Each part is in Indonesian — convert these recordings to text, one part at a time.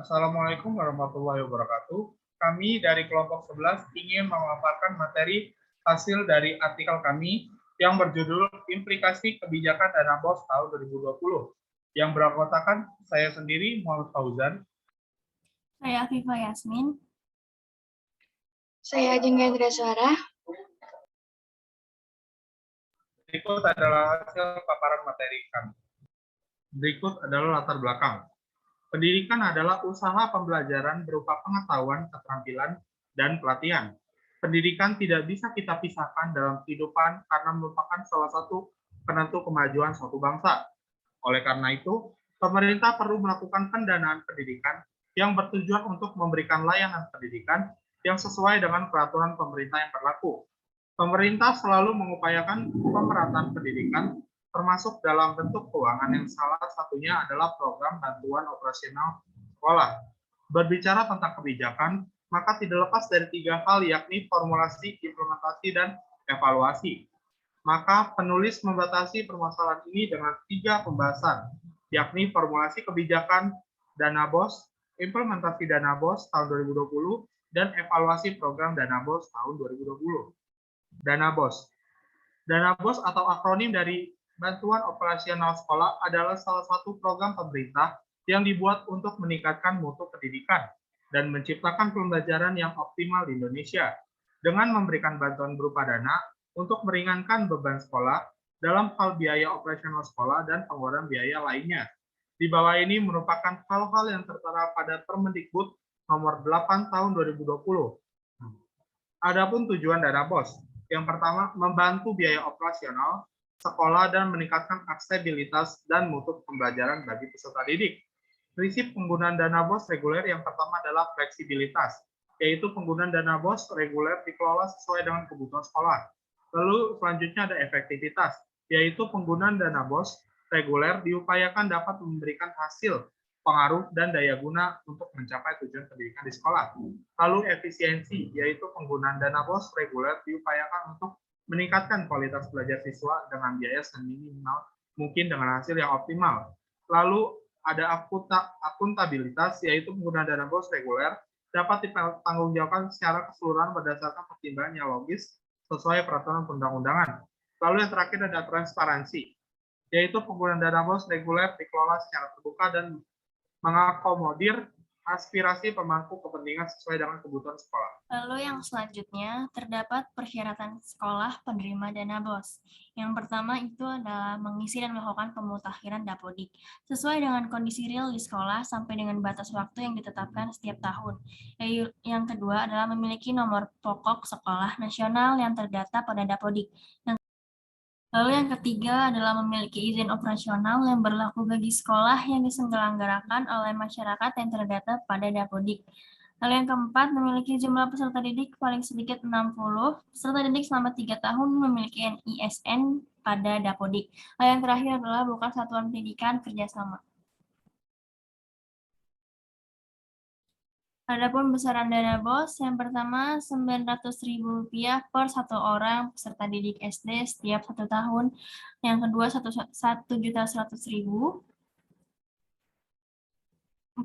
Assalamualaikum warahmatullahi wabarakatuh. Kami dari kelompok 11 ingin memaparkan materi hasil dari artikel kami yang berjudul Implikasi Kebijakan Dana BOS tahun 2020 yang beranggotakan saya sendiri, Muhammad Fauzan. Saya Afifah Yasmin. Saya Jenggendra Suara. Berikut adalah hasil paparan materi kami. Berikut adalah latar belakang. Pendidikan adalah usaha pembelajaran berupa pengetahuan, keterampilan, dan pelatihan. Pendidikan tidak bisa kita pisahkan dalam kehidupan karena merupakan salah satu penentu kemajuan suatu bangsa. Oleh karena itu, pemerintah perlu melakukan pendanaan pendidikan yang bertujuan untuk memberikan layanan pendidikan yang sesuai dengan peraturan pemerintah yang berlaku. Pemerintah selalu mengupayakan pemerataan pendidikan termasuk dalam bentuk keuangan yang salah satunya adalah program bantuan operasional sekolah. Berbicara tentang kebijakan, maka tidak lepas dari 3 hal yakni formulasi, implementasi, dan evaluasi. Maka penulis membatasi permasalahan ini dengan 3 pembahasan, yakni formulasi kebijakan dana BOS, implementasi dana BOS tahun 2020, dan evaluasi program dana BOS tahun 2020. Dana BOS. Dana BOS atau akronim dari Bantuan Operasional Sekolah adalah salah satu program pemerintah yang dibuat untuk meningkatkan mutu pendidikan dan menciptakan pembelajaran yang optimal di Indonesia dengan memberikan bantuan berupa dana untuk meringankan beban sekolah dalam hal biaya operasional sekolah dan pengeluaran biaya lainnya. Di bawah ini merupakan hal-hal yang tertera pada Permendikbud nomor 8 tahun 2020. Adapun tujuan dana BOS, yang pertama membantu biaya operasional sekolah dan meningkatkan aksesibilitas dan mutu pembelajaran bagi peserta didik. Prinsip penggunaan dana BOS reguler yang pertama adalah fleksibilitas, yaitu penggunaan dana BOS reguler dikelola sesuai dengan kebutuhan sekolah. Lalu selanjutnya ada efektivitas, yaitu penggunaan dana BOS reguler diupayakan dapat memberikan hasil, pengaruh, dan daya guna untuk mencapai tujuan pendidikan di sekolah. Lalu efisiensi, yaitu penggunaan dana BOS reguler diupayakan untuk meningkatkan kualitas belajar siswa dengan biaya seminimal mungkin dengan hasil yang optimal. Lalu ada akuntabilitas, yaitu penggunaan dana BOS reguler dapat dipertanggungjawabkan secara keseluruhan berdasarkan pertimbangan yang logis sesuai peraturan perundang-undangan. Lalu yang terakhir ada transparansi, yaitu penggunaan dana BOS reguler dikelola secara terbuka dan mengakomodir aspirasi pemangku kepentingan sesuai dengan kebutuhan sekolah. Lalu yang selanjutnya, terdapat persyaratan sekolah penerima dana BOS. Yang pertama itu adalah mengisi dan melakukan pemutakhiran dapodik, sesuai dengan kondisi real di sekolah sampai dengan batas waktu yang ditetapkan setiap tahun. Yang kedua adalah memiliki nomor pokok sekolah nasional yang terdata pada dapodik. Lalu yang ketiga adalah memiliki izin operasional yang berlaku bagi sekolah yang diselenggarakan oleh masyarakat yang terdata pada dapodik. Lalu yang keempat, memiliki jumlah peserta didik paling sedikit 60, peserta didik selama 3 tahun memiliki NISN pada dapodik. Lalu yang terakhir adalah bukan satuan pendidikan kerjasama. Adapun besaran dana BOS, yang pertama Rp900.000 per 1 orang peserta didik SD setiap 1 tahun. Yang kedua Rp1.100.000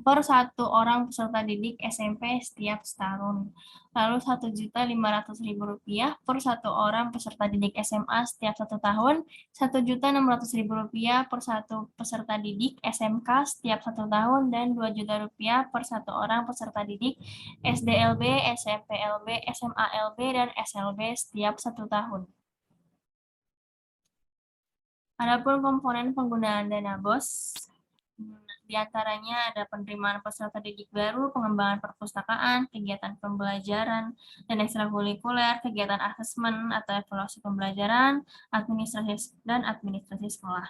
per 1 orang peserta didik SMP setiap setahun. Lalu Rp1.500.000 per 1 orang peserta didik SMA setiap 1 tahun, Rp1.600.000 per 1 peserta didik SMK setiap 1 tahun, dan Rp2.000.000 per 1 orang peserta didik SDLB, SMPLB, SMALB, dan SLB setiap 1 tahun. Adapun komponen penggunaan dana BOS, di antaranya ada penerimaan peserta didik baru, pengembangan perpustakaan, kegiatan pembelajaran dan ekstrakurikuler, kegiatan asesmen atau evaluasi pembelajaran, administrasi sekolah.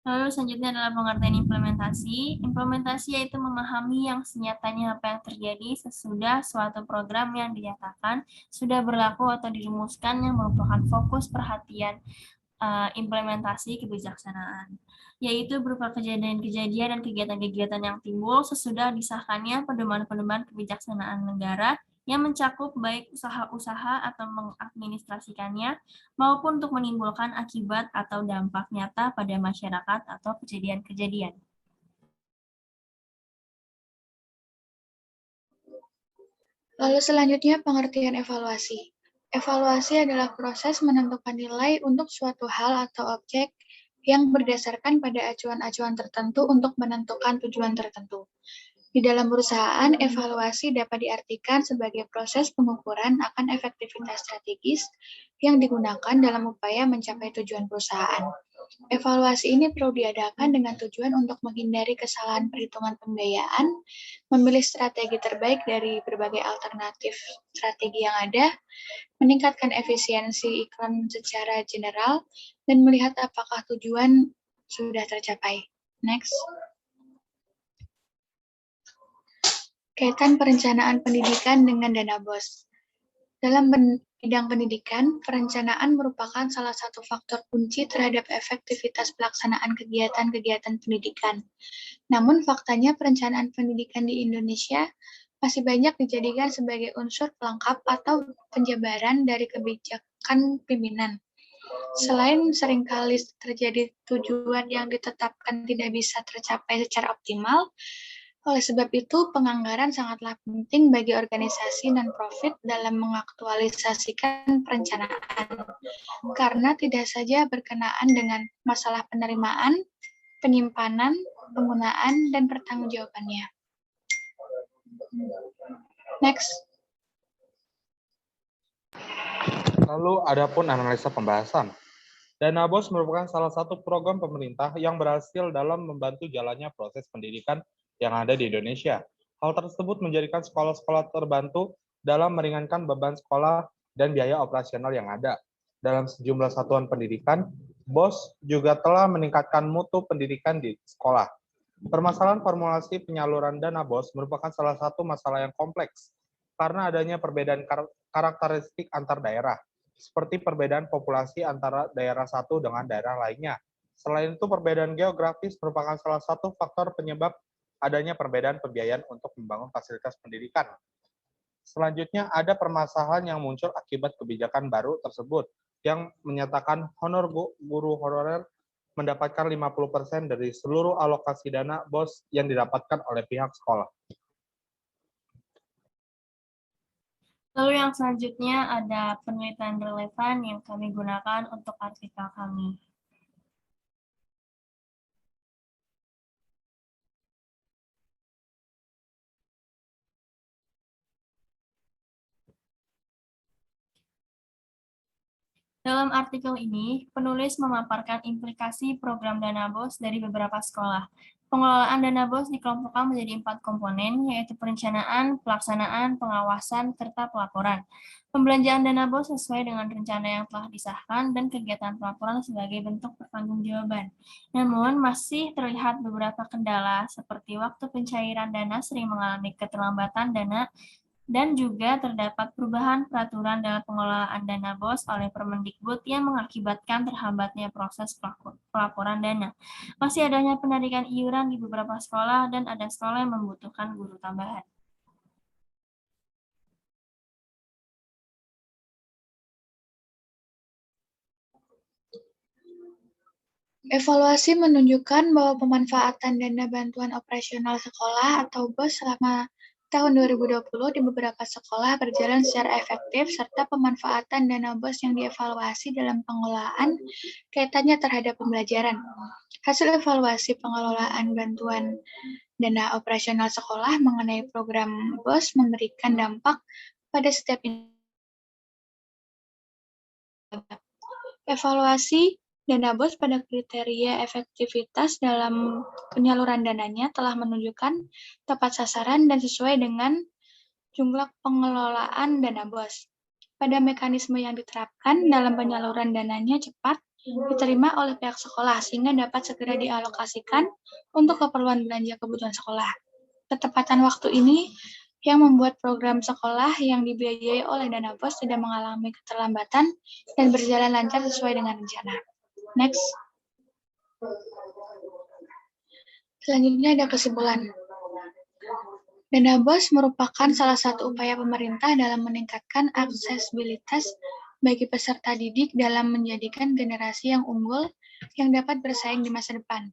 Lalu selanjutnya adalah pengertian implementasi. Implementasi yaitu memahami yang senyatanya apa yang terjadi sesudah suatu program yang dinyatakan sudah berlaku atau dirumuskan yang merupakan fokus perhatian implementasi kebijaksanaan, yaitu berupa kejadian-kejadian dan kegiatan-kegiatan yang timbul sesudah disahkannya pedoman-pedoman kebijaksanaan negara yang mencakup baik usaha-usaha atau mengadministrasikannya maupun untuk menimbulkan akibat atau dampak nyata pada masyarakat atau kejadian-kejadian. Lalu selanjutnya pengertian evaluasi. Evaluasi adalah proses menentukan nilai untuk suatu hal atau objek yang berdasarkan pada acuan-acuan tertentu untuk menentukan tujuan tertentu. Di dalam perusahaan, evaluasi dapat diartikan sebagai proses pengukuran akan efektivitas strategis yang digunakan dalam upaya mencapai tujuan perusahaan. Evaluasi ini perlu diadakan dengan tujuan untuk menghindari kesalahan perhitungan pembiayaan, memilih strategi terbaik dari berbagai alternatif strategi yang ada, meningkatkan efisiensi iklan secara general, dan melihat apakah tujuan sudah tercapai. Next. Kaitan perencanaan pendidikan dengan dana BOS. Dalam bidang pendidikan, perencanaan merupakan salah satu faktor kunci terhadap efektivitas pelaksanaan kegiatan-kegiatan pendidikan. Namun faktanya perencanaan pendidikan di Indonesia masih banyak dijadikan sebagai unsur pelengkap atau penjabaran dari kebijakan pimpinan. Selain seringkali terjadi tujuan yang ditetapkan tidak bisa tercapai secara optimal, oleh sebab itu, penganggaran sangatlah penting bagi organisasi non-profit dalam mengaktualisasikan perencanaan, karena tidak saja berkenaan dengan masalah penerimaan, penyimpanan, penggunaan, dan pertanggungjawabannya. Next. Lalu adapun analisa pembahasan. Dana BOS merupakan salah satu program pemerintah yang berhasil dalam membantu jalannya proses pendidikan yang ada di Indonesia. Hal tersebut menjadikan sekolah-sekolah terbantu dalam meringankan beban sekolah dan biaya operasional yang ada. Dalam sejumlah satuan pendidikan, BOS juga telah meningkatkan mutu pendidikan di sekolah. Permasalahan formulasi penyaluran dana BOS merupakan salah satu masalah yang kompleks karena adanya perbedaan karakteristik antar daerah, seperti perbedaan populasi antara daerah satu dengan daerah lainnya. Selain itu, perbedaan geografis merupakan salah satu faktor penyebab adanya perbedaan pembiayaan untuk membangun fasilitas pendidikan. Selanjutnya, ada permasalahan yang muncul akibat kebijakan baru tersebut, yang menyatakan honor guru honorer mendapatkan 50% dari seluruh alokasi dana BOS yang didapatkan oleh pihak sekolah. Lalu yang selanjutnya ada penelitian relevan yang kami gunakan untuk artikel kami. Dalam artikel ini, penulis memaparkan implikasi program dana BOS dari beberapa sekolah. Pengelolaan dana BOS dikelompokkan menjadi 4 komponen, yaitu perencanaan, pelaksanaan, pengawasan, serta pelaporan. Pembelanjaan dana BOS sesuai dengan rencana yang telah disahkan dan kegiatan pelaporan sebagai bentuk pertanggungjawaban. Namun, masih terlihat beberapa kendala seperti waktu pencairan dana sering mengalami keterlambatan dana dan juga terdapat perubahan peraturan dalam pengelolaan dana BOS oleh Permendikbud yang mengakibatkan terhambatnya proses pelaporan dana. Masih adanya penarikan iuran di beberapa sekolah dan ada sekolah yang membutuhkan guru tambahan. Evaluasi menunjukkan bahwa pemanfaatan dana bantuan operasional sekolah atau BOS selama tahun 2020 di beberapa sekolah berjalan secara efektif serta pemanfaatan dana BOS yang dievaluasi dalam pengelolaan kaitannya terhadap pembelajaran. Hasil evaluasi pengelolaan bantuan dana operasional sekolah mengenai program BOS memberikan dampak pada setiap evaluasi dana BOS pada kriteria efektivitas dalam penyaluran dananya telah menunjukkan tepat sasaran dan sesuai dengan jumlah pengelolaan dana BOS. Pada mekanisme yang diterapkan dalam penyaluran dananya cepat diterima oleh pihak sekolah sehingga dapat segera dialokasikan untuk keperluan belanja kebutuhan sekolah. Ketepatan waktu ini yang membuat program sekolah yang dibiayai oleh dana BOS tidak mengalami keterlambatan dan berjalan lancar sesuai dengan rencana. Next. Selanjutnya ada kesimpulan. Dana BOS merupakan salah satu upaya pemerintah dalam meningkatkan aksesibilitas bagi peserta didik dalam menjadikan generasi yang unggul yang dapat bersaing di masa depan.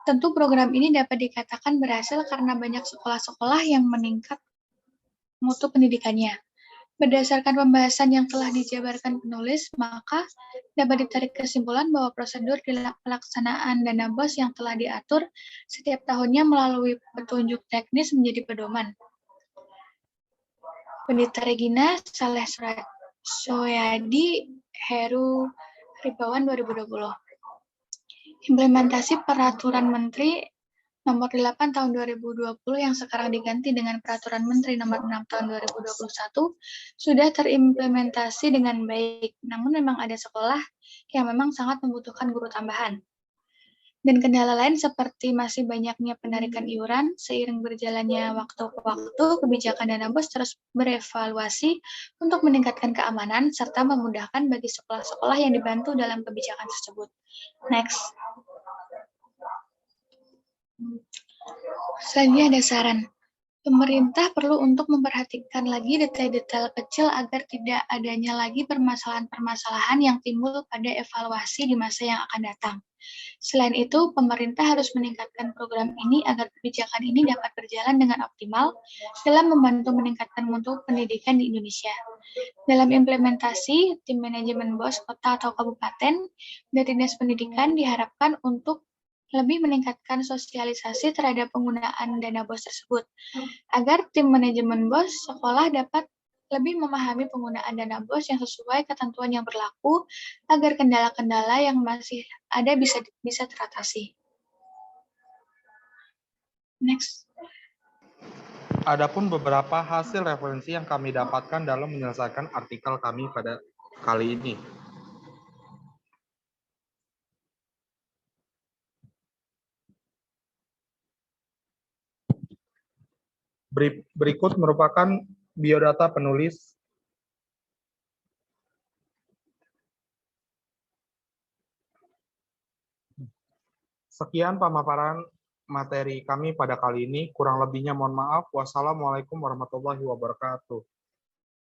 Tentu program ini dapat dikatakan berhasil karena banyak sekolah-sekolah yang meningkat mutu pendidikannya. Berdasarkan pembahasan yang telah dijabarkan penulis, maka dapat ditarik kesimpulan bahwa prosedur pelaksanaan dana BOS yang telah diatur setiap tahunnya melalui petunjuk teknis menjadi pedoman. Pendeta Regina Saleh Soyadi Heru Ribawan 2020. Implementasi Peraturan Menteri Nomor 8 Tahun 2020 yang sekarang diganti dengan Peraturan Menteri Nomor 6 Tahun 2021 sudah terimplementasi dengan baik. Namun memang ada sekolah yang memang sangat membutuhkan guru tambahan. Dan kendala lain seperti masih banyaknya penarikan iuran, seiring berjalannya waktu ke waktu, kebijakan dana BOS terus berevaluasi untuk meningkatkan keamanan serta memudahkan bagi sekolah-sekolah yang dibantu dalam kebijakan tersebut. Next. Selanjutnya ada saran. Pemerintah perlu untuk memperhatikan lagi detail-detail kecil agar tidak adanya lagi permasalahan-permasalahan yang timbul pada evaluasi di masa yang akan datang. Selain itu, pemerintah harus meningkatkan program ini agar kebijakan ini dapat berjalan dengan optimal dalam membantu meningkatkan mutu pendidikan di Indonesia. Dalam implementasi, tim manajemen BOS kota atau kabupaten dari Dinas Pendidikan diharapkan untuk lebih meningkatkan sosialisasi terhadap penggunaan dana BOS tersebut, agar tim manajemen BOS sekolah dapat lebih memahami penggunaan dana BOS yang sesuai ketentuan yang berlaku, agar kendala-kendala yang masih ada bisa teratasi. Next. Adapun beberapa hasil referensi yang kami dapatkan dalam menyelesaikan artikel kami pada kali ini. Berikut merupakan biodata penulis. Sekian pemaparan materi kami pada kali ini. Kurang lebihnya mohon maaf. Wassalamualaikum warahmatullahi wabarakatuh.